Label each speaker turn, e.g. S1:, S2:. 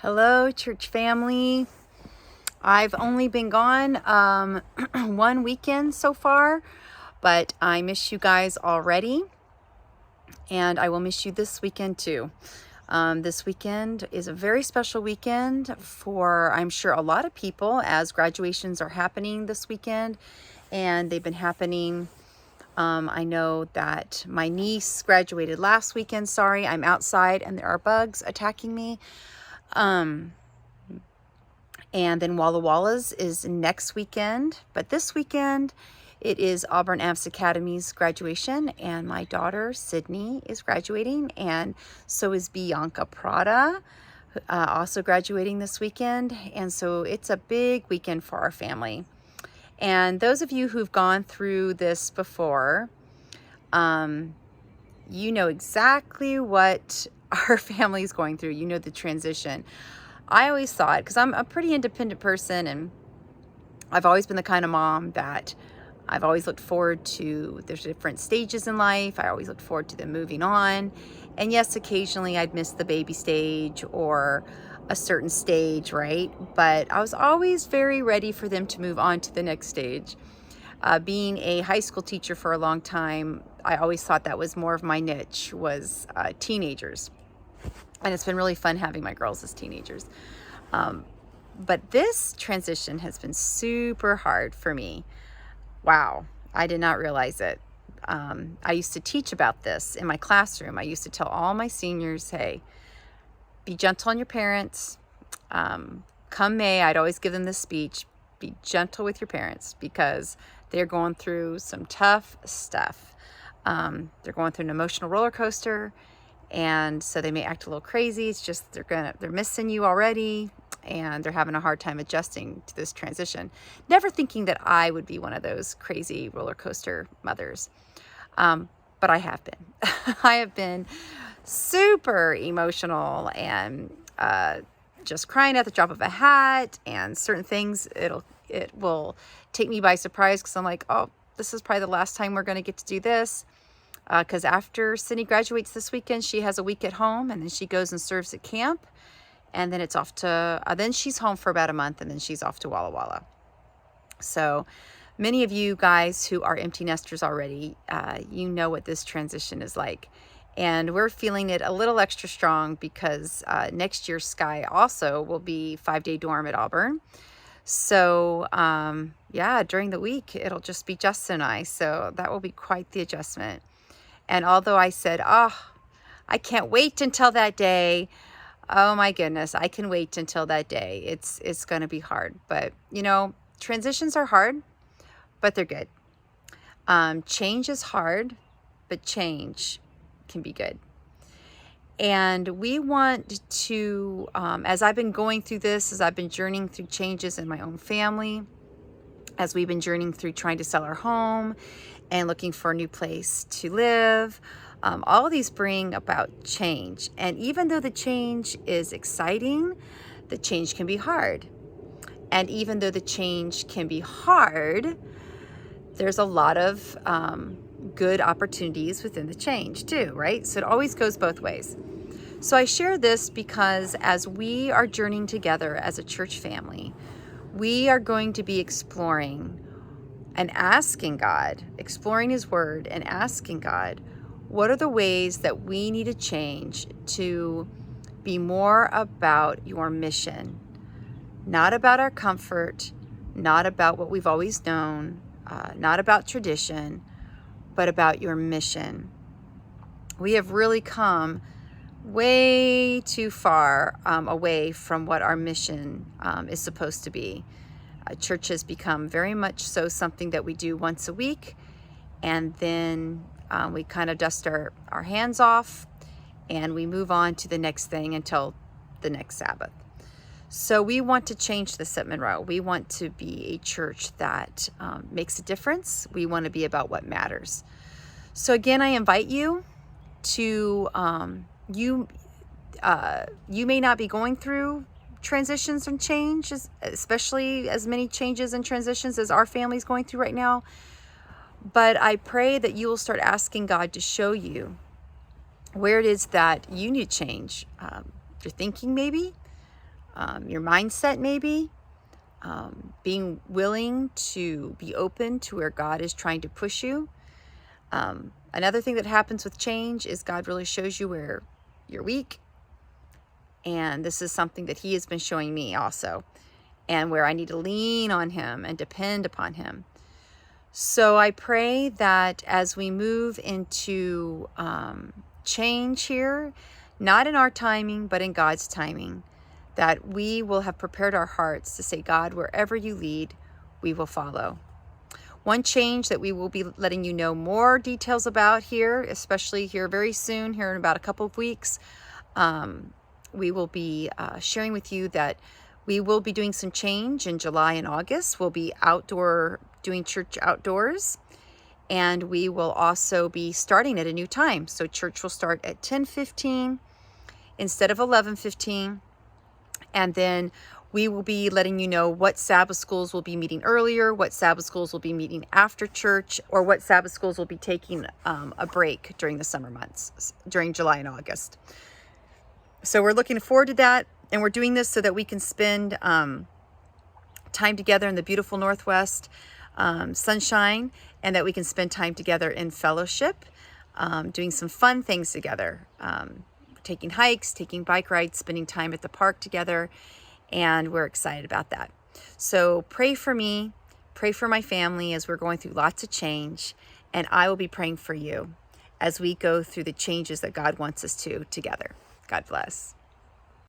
S1: Hello, church family. I've only been gone one weekend so far, but I miss you guys already, and I will miss you this weekend too. This weekend is a very special weekend for, I'm sure, a lot of people, as graduations are happening this weekend, and they've been happening. I know that my niece graduated last weekend. Sorry, I'm outside and there are bugs attacking me. And then Walla Walla's is next weekend. But this weekend, it is Auburn Amps Academy's graduation. And my daughter, Sydney, is graduating. And so is Bianca Prada, also graduating this weekend. And so it's a big weekend for our family. And those of you who've gone through this before, you know exactly what our family is going through. You know the transition. I always thought, because I'm a pretty independent person, and I've always been the kind of mom that I've always looked forward to the different stages in life. I always looked forward to them moving on. And yes, occasionally I'd miss the baby stage or a certain stage, right? But I was always very ready for them to move on to the next stage. Being a high school teacher for a long time, I always thought that was more of my niche, was teenagers. And it's been really fun having my girls as teenagers. But this transition has been super hard for me. Wow, I did not realize it. I used to teach about this in my classroom. I used to tell all my seniors, hey, be gentle on your parents. Come May, I'd always give them this speech, be gentle with your parents because they're going through some tough stuff. They're going through an emotional roller coaster. And so they may act a little crazy. It's just they're missing you already, and they're having a hard time adjusting to this transition. Never thinking that I would be one of those crazy roller coaster mothers. But I have been. I have been super emotional and just crying at the drop of a hat, and certain things it will take me by surprise because I'm like, oh, this is probably the last time we're going to get to do this. Because after Sydney graduates this weekend, she has a week at home, and then she goes and serves at camp, and then it's off to, then she's home for about a month, and then she's off to Walla Walla. So many of you guys who are empty nesters already, you know what this transition is like. And we're feeling it a little extra strong because next year Sky also will be 5-day dorm at Auburn. So yeah, during the week, it'll just be Justin and I. So that will be quite the adjustment. And although I said, oh, I can't wait until that day. Oh my goodness, I can wait until that day. It's going to be hard. But, you know, transitions are hard, but they're good. Change is hard, but change can be good. And we want to, as I've been going through this, as I've been journeying through changes in my own family, as we've been journeying through trying to sell our home and looking for a new place to live, all of these bring about change. And even though the change is exciting, the change can be hard. And even though the change can be hard, there's a lot of good opportunities within the change too, right? So it always goes both ways. So I share this because as we are journeying together as a church family, we are going to be exploring and asking God, exploring His Word and asking God, what are the ways that we need to change to be more about your mission, not about our comfort, not about what we've always known, not about tradition, but about your mission. We have really come way too far away from what our mission is supposed to be. Church has become very much so something that we do once a week, and then we kind of dust our hands off and we move on to the next thing until the next Sabbath. So we want to change this at Monroe. We want to be a church that makes a difference. We want to be about what matters. So again, I invite you to, you may not be going through transitions and change, especially as many changes and transitions as our family's going through right now. But I pray that you will start asking God to show you where it is that you need change. Your thinking maybe, your mindset maybe, being willing to be open to where God is trying to push you. Another thing that happens with change is God really shows you where you're weak. And this is something that he has been showing me also, and where I need to lean on him and depend upon him. So I pray that as we move into change here, not in our timing, but in God's timing, that we will have prepared our hearts to say, God, wherever you lead, we will follow. One change that we will be letting you know more details about here, especially here very soon, here in about a couple of weeks, we will be sharing with you that we will be doing some change in July and August. We'll be doing church outdoors, and we will also be starting at a new time. So church will start at 10:15 instead of 11:15, and then we will be letting you know what Sabbath schools will be meeting earlier, what Sabbath schools will be meeting after church, or what Sabbath schools will be taking a break during the summer months, during July and August. So we're looking forward to that, and we're doing this so that we can spend time together in the beautiful Northwest sunshine, and that we can spend time together in fellowship, doing some fun things together, taking hikes, taking bike rides, spending time at the park together, and we're excited about that. So pray for me, pray for my family as we're going through lots of change, and I will be praying for you as we go through the changes that God wants us to together. God bless.